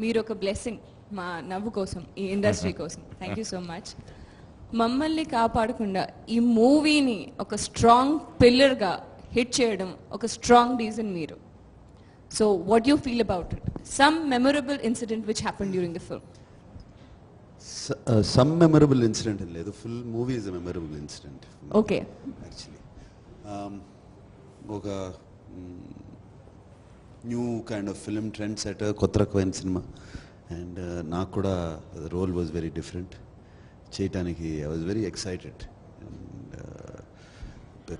మీరు ఒక బ్లెస్సింగ్ మా నవ్వు కోసం, ఈ ఇండస్ట్రీ కోసం. Thank you so much. మమ్మల్ని కాపాడకుండా ఈ మూవీని ఒక స్ట్రాంగ్ పిల్లర్గా హిట్ చేయడం ఒక స్ట్రాంగ్ రీజన్ మీరు. So what you feel about it? Some memorable incident which happen during the film? Some memorable incident లేదు, full movie is a memorable incident. Okay, actually ఒక new kind of film trend set, కొత్త రకమైన సినిమా. And నాకు కూడా role was very different. చేయటానికి I was very excited.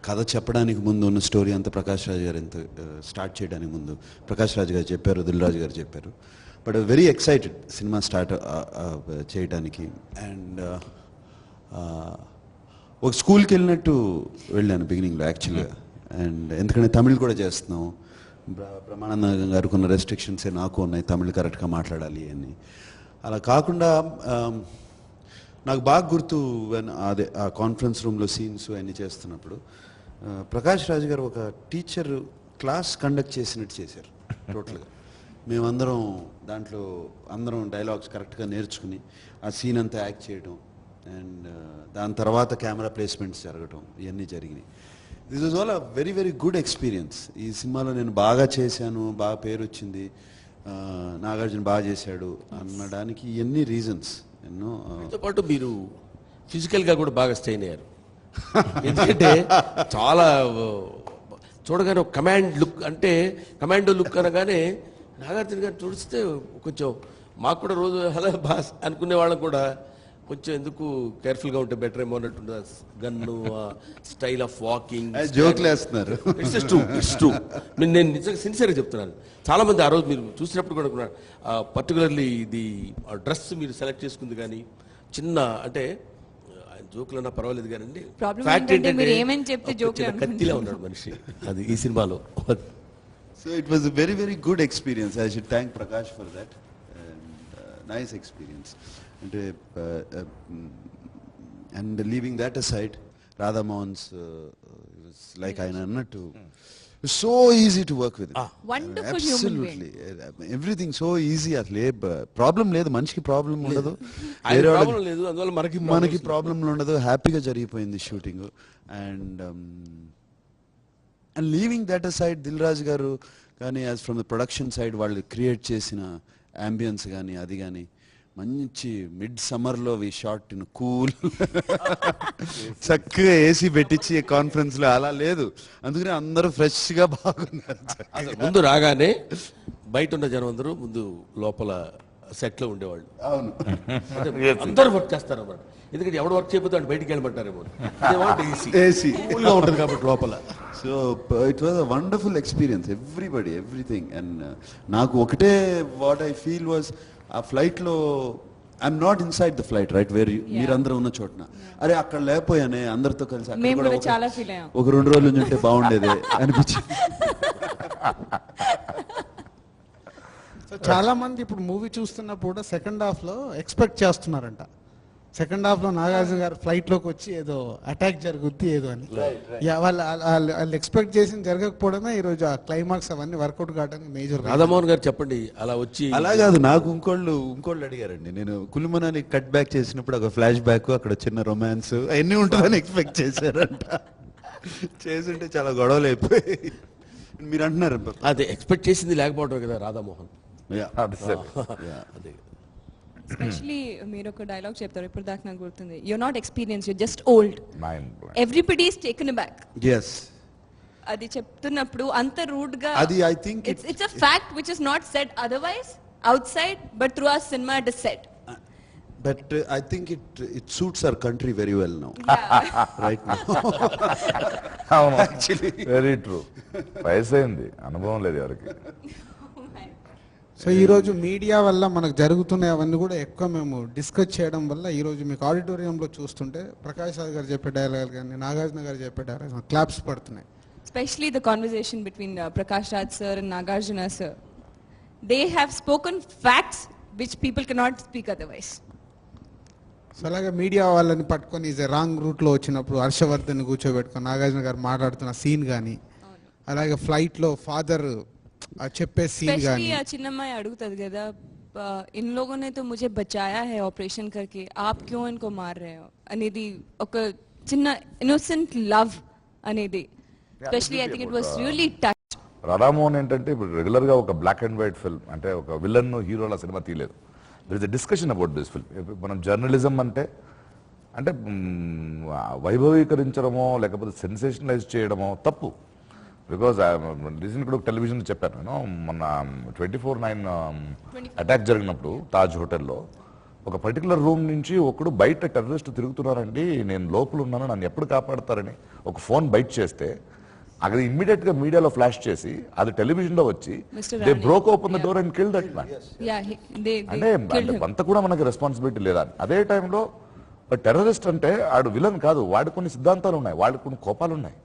కథ చెప్పడానికి ముందు ఉన్న స్టోరీ అంతా ప్రకాష్ రాజ్ గారు స్టార్ట్ చేయడానికి ముందు ప్రకాష్ రాజ్ గారు చెప్పారు, దిల్ రాజు గారు చెప్పారు. But very excited cinema start చేయడానికి. అండ్ ఒక స్కూల్కి వెళ్ళినట్టు వెళ్ళాను బిగినింగ్లో యాక్చువల్గా. అండ్ ఎందుకంటే తమిళ్ కూడా చేస్తున్నాం, బ్రహ్మానంద గారికి ఉన్న రెస్ట్రిక్షన్సే నాకు ఉన్నాయి, తమిళ్ కరెక్ట్గా మాట్లాడాలి అని. అలా కాకుండా నాకు బాగా గుర్తు, అదే ఆ కాన్ఫరెన్స్ రూమ్లో సీన్స్ అన్నీ చేస్తున్నప్పుడు ప్రకాష్ రాజ్ గారు ఒక టీచర్ క్లాస్ కండక్ట్ చేసినట్టు చేశారు టోటల్గా. మేమందరం దాంట్లో అందరం డైలాగ్స్ కరెక్ట్గా నేర్చుకుని ఆ సీన్ అంతా యాక్ట్ చేయడం. అండ్ దాని తర్వాత కెమెరా ప్లేస్మెంట్స్ జరగడం, ఇవన్నీ జరిగినాయి. This was all a very very good experience. ఈ సినిమాలో నేను బాగా చేశాను, బాగా పేరు వచ్చింది, నాగార్జున బాగా చేశాడు అనడానికి ఇవన్నీ రీజన్స్ ఎన్నో. దాంతో పాటు మీరు ఫిజికల్గా కూడా బాగా స్ట్రెయిన్ అయ్యారు. ఎందుకంటే చాలా చూడగానే ఒక కమాండ్ లుక్, అంటే కమాండో లుక్ అనగానే నాగార్జున గారు చూస్తే కొంచెం మాకు కూడా రోజు హలో బాస్ అనుకునే వాళ్ళం కూడా కొంచెం ఎందుకు కేర్ఫుల్గా ఉంటే బెటర్ ఏమో అన్నట్టు గన్ను, స్టైల్ ఆఫ్ వాకింగ్, జోక్లు వేస్తున్నారు. It's true. నేను నిజంగా సిన్సియర్గా చెప్తున్నాను. చాలా మంది ఆ రోజు మీరు చూసినప్పుడు కూడా పర్టికులర్లీ ఇది డ్రెస్ మీరు సెలెక్ట్ చేసుకుంది కానీ చిన్న, అంటే జోకులన్నా పర్వాలేదు కానీ ఫ్యాక్ట్ ఏంటంటే కత్తిలా ఉన్నాడు మనిషి అది ఈ సినిమాలో. So it was a very very good experience. I should thank Prakash for that. Nice experience. And leaving that aside, Radha Mohan's was like I annattu. It was so easy to work with him. Wonderful human being. Absolutely. Everything so easy. Problem లేదు, మనిషికి problem ఉండదు, లేదు, అందువల్ల మనకి problem ఉండదు. హ్యాపీగా జరిగిపోయింది shooting. And leaving that aside, Dil Raju గారు కానీ as from the production side వాళ్ళు క్రియేట్ చేసిన అంబియన్స్ కానీ అది కానీ మంచి మిడ్ సమ్మర్లో వి షాట్ ఇన్ కూల్, చక్కగా ఏసీ పెట్టించి కాన్ఫరెన్స్లో అలా లేదు. అందుకని అందరూ ఫ్రెష్గా బాగున్నారు. ముందు రాగానే బయట ఉన్న జనం అందరూ ముందు లోపల సెట్లో ఉండేవాళ్ళు. అవును, అందరూ వర్క్ చేస్తారు అన్నమాట. ఎందుకంటే ఎవడు వర్క్ చేయకపోతే వాడు బయటికి వెళ్ళమంటారేమో, ఏసీ కూల్గా ఉంటుంది కాబట్టి లోపల. So it was a wonderful experience, everybody, everything. And నాకు ఒకటే వాట్ ఐ ఫీల్ వాజ్, ఆ ఫ్లైట్లో I'm not inside the flight right where మీరందరూ ఉన్న చోటన, అరే అక్కడ లేకపోయానే అందరితో కలిసి ఒక 2 రోజుల నుంచి ఉంటే బాగుండేది అనిపించింది. చాలా మంది ఇప్పుడు మూవీ చూస్తున్నప్పుడు కూడా సెకండ్ హాఫ్లో ఎక్స్పెక్ట్ చేస్తున్నారంట, సెకండ్ హాఫ్లో నాగార్జున గారు ఫ్లైట్లోకి వచ్చి ఏదో అటాక్ జరుగుద్ది ఏదో అని. వాళ్ళు ఎక్స్పెక్ట్ చేసి జరగకపోవడమే ఈరోజు ఆ క్లైమాక్స్ అవన్నీ వర్కౌట్ కావడానికి మేజర్. రాధామోహన్ గారు చెప్పండి, అలా వచ్చి అలా కాదు, నాకు ఇంకోళ్ళు అడిగారండి. నేను కులుమనాని కట్ బ్యాక్ చేసినప్పుడు ఒక ఫ్లాష్ బ్యాక్, అక్కడ చిన్న రొమాన్స్ అవన్నీ ఉంటుందని ఎక్స్పెక్ట్ చేశారంట. చేస్తుంటే చాలా గొడవలు అయిపోయి మీరు అంటున్నారు. అదే ఎక్స్పెక్ట్ చేసింది లేకపోవడం కదా రాధామోహన్. అదే ఎస్పెషలీ మీరు ఒక డైలాగ్ చెప్తారు, ఇప్పుడు దాకా నాకు గుర్తుంది, you're not experience, you're just old, everybody is taken aback. yes అది చెప్తున్నప్పుడు అంత రూడ్ గా, అది I think it's a fact which is not said otherwise outside, but through our cinema it is said. But I think it suits our country very well now. Right now. Actually very true. వయసైంది, అనుభవం లేదు ఎవరికి. So ఈరోజు media వల్ల మనకు జరుగుతున్నాయి అవన్నీ కూడా ఎక్కువ మేము డిస్కస్ చేయడం వల్ల ఈరోజు మీకు ఆడిటోరియంలో చూస్తుంటే ప్రకాష్ రాజ్ గారు చెప్పే డైలాగ్ కానీ నాగార్జున గారు చెప్పే డైలాగ్ క్లాప్స్ పడుతున్నాయి. Especially the conversation between Prakash Raj sir and Nagarjuna sir. They have spoken facts which people cannot speak otherwise. So అలాగే మీడియా వాళ్ళని పట్టుకొని ఈజ్ రాంగ్ రూట్లో వచ్చినప్పుడు హర్షవర్ధన్ కూర్చోబెట్టుకొని నాగార్జున గారు మాట్లాడుతున్న సీన్ కానీ, అలాగే ఫ్లైట్లో ఫాదర్ చెప్పే సీన్ కానీ, ఆ చిన్నమ్మాయి అడుగుతుంది కదా इन लोगों ने तो मुझे बचाया है ऑपरेशन करके, आप क्यों इनको मार रहे हो అనేది ఒక చిన్న ఇన్నోసెంట్ లవ్ అనేది, specially I think it was really touch. Radha Mohan ఏంటంటే ఇప్పుడు రెగ్యులర్ గా ఒక బ్లాక్ అండ్ వైట్ ఫిల్మ్ అంటే ఒక విలన్ హీరోల సినిమా తీయలేదు. There is a discussion about this film. మనం జర్నలిజం అంటే అంటే వైభవీకరించడమో లేకపోతే సెన్సేషనలైజ్ చేయడమో తప్పు. బికాజ్ రీసెంట్ కూడా ఒక టెలివిజన్ చెప్పాను నేను, మొన్న 24/9 అటాక్ జరిగినప్పుడు తాజ్ హోటల్లో ఒక పర్టికులర్ రూమ్ నుంచి ఒకడు బయట టెర్రరిస్ట్ తిరుగుతున్నారండి, నేను లోపల ఉన్నాను, నన్ను ఎప్పుడు కాపాడతారని ఒక ఫోన్ బయట చేస్తే అక్కడ ఇమ్మీడియట్ గా మీడియాలో ఫ్లాష్ చేసి అది టెలివిజన్ లో వచ్చి they broke open the door and kill that man. అంటే అంత కూడా మనకి రెస్పాన్సిబిలిటీ లేదా? అదే టైంలో టెర్రరిస్ట్ అంటే ఆడు విలన్ కాదు, వాడి కొన్ని సిద్ధాంతాలు ఉన్నాయి, వాడి కొన్ని కోపాలు ఉన్నాయి,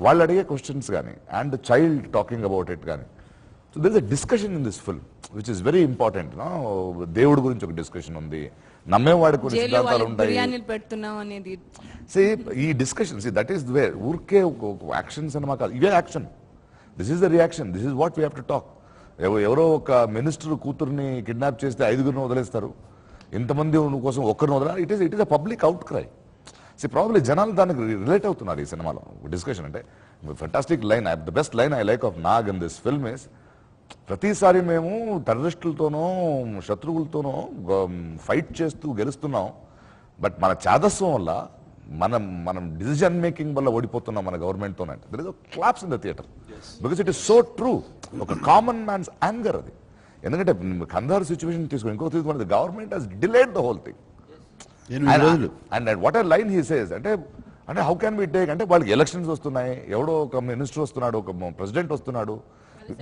వాళ్ళు అడిగే క్వశ్చన్స్ కానీ and child talking about it కానీ. So there is a discussion in this film which is very important. దేవుడి గురించి ఒక డిస్కషన్ ఉంది, నమ్మేవాడి కొన్ని సిద్ధాంతాలు ఉంటాయి. ఈ డిస్కషన్ దట్ ఈస్ వేర్ ఊరికే యాక్షన్ సినిమా కాదు, ఇవే action. This is the reaction, this is what we have to talk. ఎవరో ఒక మినిస్టర్ కూతుర్ని కిడ్నాప్ చేస్తే 5గురిని వదిలేస్తారు, ఇంతమంది కోసం ఒక్కరిని వదల. It is a public outcry. Probably జనాలు దానికి రిలేట్ అవుతున్నారు ఈ సినిమాలో. డిస్కషన్ అంటే fantastic line, the best line I like of Nag in this film is, ప్రతిసారి మేము టెర్రరిస్టులతోనో శత్రువులతోనో ఫైట్ చేస్తూ గెలుస్తున్నాం, బట్ మన చాదస్వం వల్ల మనం డిసిజన్ మేకింగ్ వల్ల ఓడిపోతున్నాం మన గవర్నమెంట్తోనే. There is claps in the theatre because it is so true. ఒక కామన్ మ్యాన్స్ యాంగర్ అది. ఎందుకంటే కందార్ సిచ్యువేషన్ తీసుకుని ఇంకో తీసుకుని government has delayed the whole thing. And what are line he says అంటే హౌ క్యాన్ బి టేక్ అంటే వాళ్ళకి elections వస్తున్నాయి, ఎవడో ఒక మినిస్టర్ వస్తున్నాడు, ఒక ప్రెసిడెంట్ వస్తున్నాడు,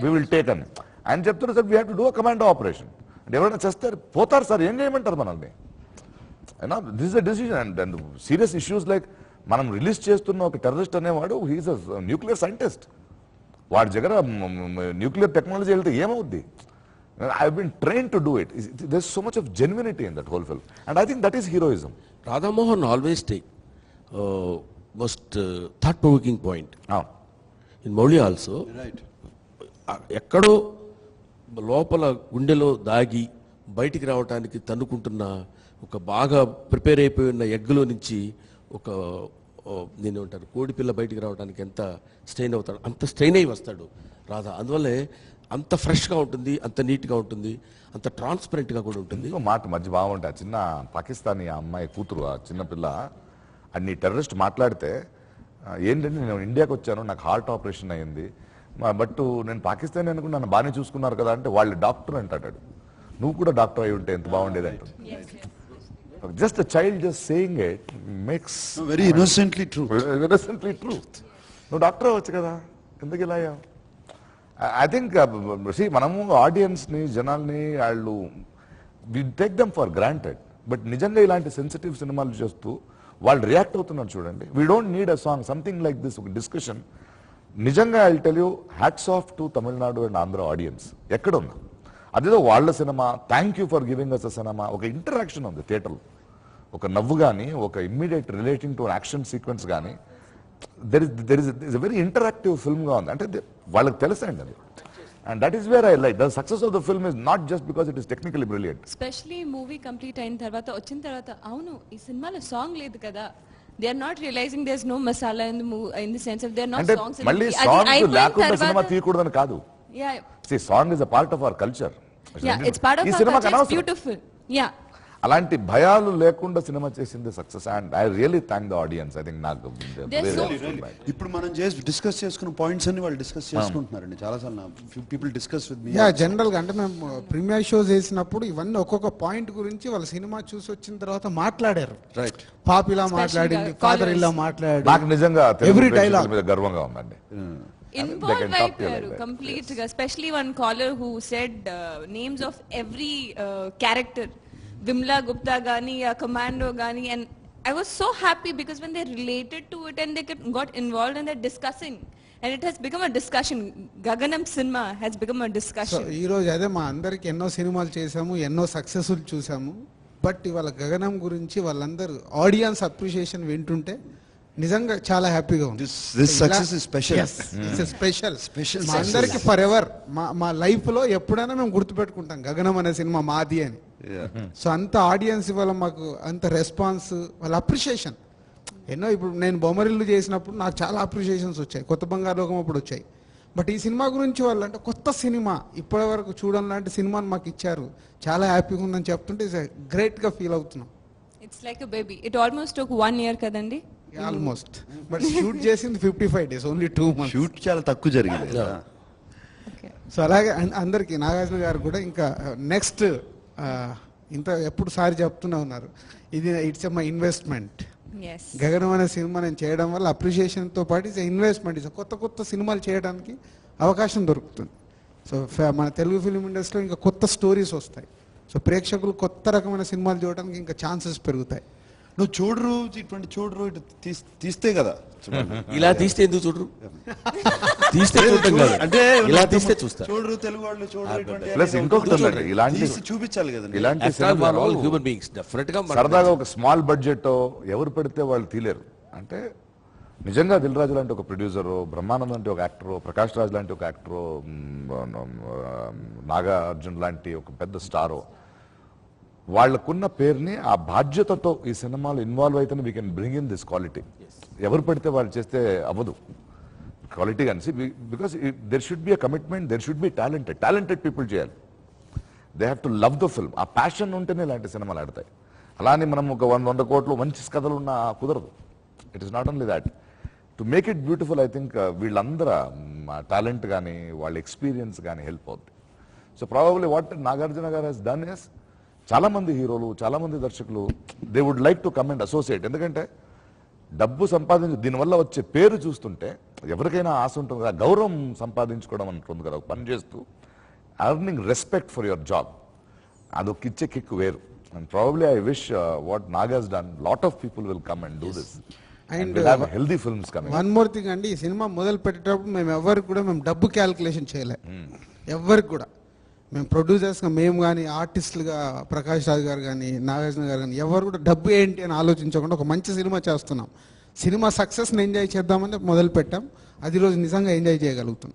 వి విల్ టేక్ అని ఆయన చెప్తున్నారు sir we have to do a commando operation. అంటే ఎవరైనా చేస్తారు పోతారు సార్, ఏం చేయమంటారు మనల్ని? This is a decision. And serious issues like మనం రిలీజ్ చేస్తున్న ఒక టెర్రరిస్ట్ అనేవాడు హీఈస్ అ న్యూక్లియర్ సైంటిస్ట్, వాడి దగ్గర న్యూక్లియర్ టెక్నాలజీ వెళ్తే ఏమవుద్ది? I've been trained to do it. There's so much of genuinity in that whole film, and I think that is heroism. Radha Mohan always take most thought-provoking point. In Mowgli also, right. ఎక్కడో లోపల గుండెలో దాగి బయటికి రావడానికి తన్నుకుంటున్న ఒక బాగా prepare అయిపోయి ఉన్న ఎగ్గులో నుంచి ఒక నేను అంటారు కోడిపిల్ల బయటికి రావడానికి ఎంత స్ట్రెయిన్ అవుతాడు, అంత స్ట్రెయిన్ అయి వస్తాడు రాధా. అందువల్లే అంత ఫ్రెష్గా ఉంటుంది, అంత నీట్గా ఉంటుంది, అంత ట్రాన్స్పరెంట్గా కూడా ఉంటుంది. మాట మధ్య బాగుంటాయి. చిన్న పాకిస్తానీ అమ్మాయి కూతురు, ఆ చిన్నపిల్ల అన్ని టెర్రరిస్ట్ మాట్లాడితే ఏంటంటే నేను ఇండియాకి వచ్చాను, నాకు హార్ట్ ఆపరేషన్ అయ్యింది, బట్ నేను పాకిస్తానీ అనుకుని నన్ను బాగానే చూసుకున్నారు కదా అంటే వాళ్ళు డాక్టర్ అంటాడు. నువ్వు కూడా డాక్టర్ అయి ఉంటే ఎంత బాగుండేది అంటాడు. Just a child just saying it makes very innocently true. నువ్వు డాక్టర్ అవ్వచ్చు కదా, ఎందుకు ఇలా అయ్యావు? ఐ థింక్ మనము ఆడియన్స్ని జనాల్ని వాళ్ళు we take them for granted, but నిజంగా ఇలాంటి సెన్సిటివ్ సినిమాలు చేస్తూ వాళ్ళు రియాక్ట్ అవుతున్నారు చూడండి. We don't need a song, something like this, ఒక డిస్కషన్. నిజంగా I tell you hats off to Tamil Nadu and Andhra audiences. ఎక్కడున్నా అదేదో వాళ్ళ cinema, thank you for giving us a cinema, ఒక ఇంటరాక్షన్ ఉంది థియేటర్లో, ఒక నవ్వు కానీ, ఒక immediate relating to action sequence కానీ, there is a very interactive film గా ఉంది. అంటే వాళ్ళకి తెలుసండి అది. And that is where I like the success of the film is not just because it is technically brilliant. Especially movie complete అయిన తర్వాత వచ్చిన తర్వాత అవును ఈ సినిమాలో సాంగ్ లేదు కదా, they are not realizing there's no masala in the sense of there are not songs in the movie. మళ్ళీ సాంగ్ లేకుండా సినిమా తీయకూడదని కాదు. Yeah. See, song is a part of our culture. Yeah, it's part of our culture. It's beautiful. Yeah. అలాంటి భయాలు లేకుండా cinema చేసింది success. And I really thank the audience. I think నాకు ఇప్పుడు మనం డిస్కస్ చేసుకున్న పాయింట్స్ అన్ని వాళ్ళు డిస్కస్ చేసుకుంటున్నారండి చాలాసార్లు. People discuss with me. General గా అంటే మేము ప్రీమియర్ షోస్ వేసినప్పుడు ఇవన్నీ ఒక్కొక్క పాయింట్ గురించి వాళ్ళ సినిమా చూసి వచ్చిన తర్వాత మాట్లాడారు. రైట్. పాప్ ఇలా మాట్లాడింది, ఫాదర్ ఇలా మాట్లాడారు. నాకు నిజంగా ఎవ్రీ డైలాగ్ మీద గర్వంగా ఉందండి. Involved అయిపోయారు కంప్లీట్ గా. Especially one caller who said names of every character. Vimla Gupta gani ya Commando gani, and I was so happy because when they related to it and they got involved and they're discussing and it has become a discussion. Gaganam cinema has become a discussion. ఈ రోజు అదే మా అందరికి ఎన్నో సినిమాలు చేసాము, ఎన్నో successful చూసాము, బట్ ఇవాళ గగనం గురించి వాళ్ళందరూ ఆడియన్స్ అప్రిషియేషన్ వింటుంటే నిజంగా చాలా హ్యాపీగా ఉంది. This success is special. Special Special మా success. అందరికి ఫర్ ఎవర్ మా లైఫ్ లో ఎప్పుడైనా మేము గుర్తుపెట్టుకుంటాం గగనం అనే సినిమా మాది అని. సో అంత ఆడియన్స్ ఇవాళ మాకు అంత రెస్పాన్స్, వాళ్ళ అప్రిషియేషన్ ఎన్నో. ఇప్పుడు నేను బొమ్మరిల్లు చేసినప్పుడు నాకు చాలా అప్రిషియేషన్స్ వచ్చాయి, కొత్త బంగారు లోకం అప్పుడు వచ్చాయి. బట్ ఈ సినిమా గురించి వాళ్ళు అంటే కొత్త సినిమా ఇప్పటి వరకు చూడడం లాంటి సినిమాని మాకు ఇచ్చారు, చాలా హ్యాపీగా ఉందని చెప్తుంటే గ్రేట్గా ఫీల్ అవుతున్నాం. It's like a baby. It almost ఒక 1 year కదండి. ఆల్మోస్ట్. బట్ షూట్ చేసింది 55 days, ఓన్లీ 2 months. షూట్ చాలా తక్కువ జరిగింది కదా. ఓకే. సో అలాగే అందరికీ నాగార్జున గారు కూడా ఇంకా నెక్స్ట్ ఇంత ఎప్పుడు సారి చెప్తూనే ఉన్నారు, ఇది ఇట్స్ మై ఇన్వెస్ట్మెంట్. ఎస్. గగనం అనే సినిమా నేను చేయడం వల్ల అప్రిషియేషన్తో పాటు ఇట్స్ ఇన్వెస్ట్మెంట్, ఇట్స్ కొత్త కొత్త సినిమాలు చేయడానికి అవకాశం దొరుకుతుంది. సో మన తెలుగు ఫిలిం ఇండస్ట్రీలో ఇంకా కొత్త స్టోరీస్ వస్తాయి. సో ప్రేక్షకులు కొత్త రకమైన సినిమాలు చూడడానికి ఇంకా ఛాన్సెస్ పెరుగుతాయి. నువ్వు చూడరు, ఇటువంటి చూడరు, ఇటు తీస్తే కదా ఇలా తీస్తే ఎందుకు చూడరు? తీస్తే చూడటం కాదు, అంటే ఇలా తీస్తే చూస్తారు. చూడరు, తెలుగు వాళ్ళు చూడరు, ఇటువంటి ప్లస్ ఇంకొకటి ఉందండి, ఇలాంటి తీసి చూపించాలి కదా. ఇలాంటి సినిమాలు హ్యూమన్ బీయింగ్స్ డెఫినెట్ గా సరదాగా ఒక స్మాల్ బడ్జెట్ ఎవరు పెడితే వాళ్ళు తీలేరు. అంటే నిజంగా దిల్ రాజు లాంటి ఒక ప్రొడ్యూసరు, బ్రహ్మానందం లాంటి ఒక యాక్టరు, ప్రకాష్ రాజ్ లాంటి ఒక యాక్టరు, నాగార్జున లాంటి ఒక పెద్ద స్టారు, వాళ్ళకున్న పేరుని ఆ బాధ్యతతో ఈ సినిమాలో ఇన్వాల్వ్ అయితేనే we can bring in this quality. ఎవరు పెడితే వాళ్ళు చేస్తే అవ్వదు క్వాలిటీ కానీ. Because there should be a commitment, there should be talented people చేయాలి. They have to love the film. ఆ ప్యాషన్ ఉంటేనే ఇలాంటి సినిమాలు ఆడతాయి. అలానే మనం ఒక 100 కోట్లు మంచి కథలు ఉన్నా కుదరదు. It is not only that, to make it beautiful. I think వీళ్ళందరూ టాలెంట్ కానీ వాళ్ళ ఎక్స్పీరియన్స్ కానీ హెల్ప్ అవుతుంది. సో ప్రాబబ్లీ వాట్ నాగార్జున గారు హెస్ డన్ ఇస్, చాలా మంది హీరోలు, చాలా మంది దర్శకులు they would like to come and associate. ఎందుకంటే డబ్బు దీనివల్ల వచ్చే పేరు చూస్తుంటే ఎవరికైనా ఆశ ఉంటుంది కదా, గౌరవం సంపాదించుకోవడం అంటుంది కదా, పని చేస్తూ earning respect for your job, అదొక ఇచ్చే కిక్ వేరు. And probably I wish what Nag has done, lot of people will come and do this and healthy films coming. One more thing అండి, ఈ సినిమా మొదలు పెట్టేటప్పుడు మేము ఎవరికి కూడా డబ్బు క్యాల్కులేషన్ చేయలే. ఎవరికి కూడా మేము ప్రొడ్యూసర్స్గా మేము కానీ, ఆర్టిస్టులుగా ప్రకాష్ రాజ్ గారు కానీ, నాగార్జున గారు కానీ, ఎవరు కూడా డబ్బు ఏంటి అని ఆలోచించకుండా ఒక మంచి సినిమా చేస్తున్నాం, సినిమా సక్సెస్ని ఎంజాయ్ చేద్దామని మొదలు పెట్టాం. అది రోజు నిజంగా ఎంజాయ్ చేయగలుగుతాం.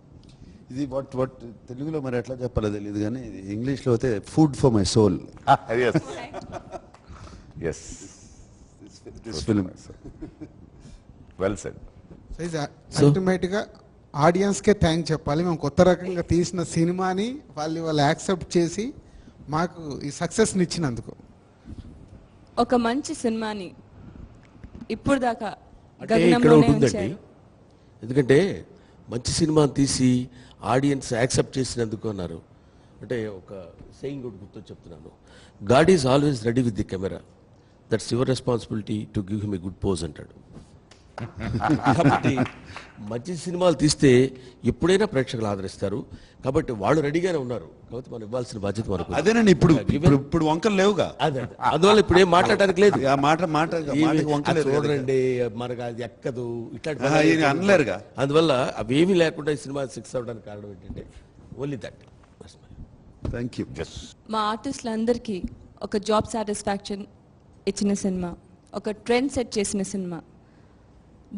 ఇది వాట్ తెలుగులో మరి ఎట్లా చెప్పాలో తెలియదు కానీ ఇంగ్లీష్లో అయితే food for my soul. Film well said. అల్టిమేట్గా ఆడియన్స్కే థ్యాంక్ చెప్పాలి. మేము కొత్త రకంగా తీసిన సినిమాని వాళ్ళు యాక్సెప్ట్ చేసి మాకు ఈ సక్సెస్ని ఇచ్చినందుకు. ఒక మంచి సినిమాని ఇప్పుడు దాకా అంటే ఇక్కడ ఒకటి ఉందండి. ఎందుకంటే మంచి సినిమా తీసి ఆడియన్స్ యాక్సెప్ట్ చేసినందుకు అన్నారు. అంటే ఒక సెయింగ్ ఒకటి గుర్తు చెప్తున్నాను, God is always ready with the camera, that's your responsibility to give him a good pose అంటాడు. కాబట్టి మంచి సినిమాలు తీస్తే ఎప్పుడైనా ప్రేక్షకులు ఆదరిస్తారు. కాబట్టి వాళ్ళు రెడీగానే ఉన్నారు. కాబట్టి మనం ఇవ్వాల్సిన బాధ్యత మనకు. అదేనండి, ఇప్పుడు వంకలు లేవుగా. అదే అందువల్ల ఇప్పుడు ఏం మాట్లాడడానికి లేదు. ఆ మాట చూడండి మనకు అది ఎక్కదు ఇట్లాంటి అనలేరుగా. అందువల్ల అవేమీ లేకుండా ఈ సినిమా 6 అవడానికి కారణం ఏంటంటే ఓన్లీ దట్. Thank you. మా ఆర్టిస్టులందరికీ ఒక జాబ్ సాటిస్ఫాక్షన్ ఇచ్చిన సినిమా, ఒక ట్రెండ్ సెట్ చేసిన సినిమా,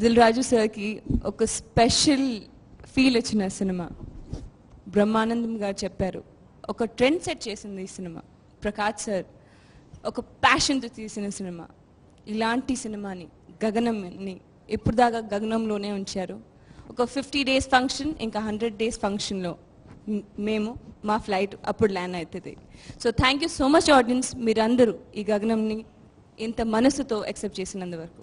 దిల్ రాజు సార్కి ఒక స్పెషల్ ఫీల్ ఇచ్చిన సినిమా, బ్రహ్మానందం గారు చెప్పారు ఒక ట్రెండ్ సెట్ చేసింది ఈ సినిమా, ప్రకాష్ సార్ ఒక ప్యాషన్తో తీసిన సినిమా. ఇలాంటి సినిమాని గగనంని ఇప్పుడు దాకా గగనంలోనే ఉంచారు. ఒక 50 days ఫంక్షన్, ఇంకా 100 days ఫంక్షన్లో మేము మా ఫ్లైట్ అప్పుడు ల్యాండ్ అవుతుంది. So thank you so much audience, మీరందరూ ఈ గగనంని ఇంత మనసుతో యాక్సెప్ట్ చేసినందువరకు.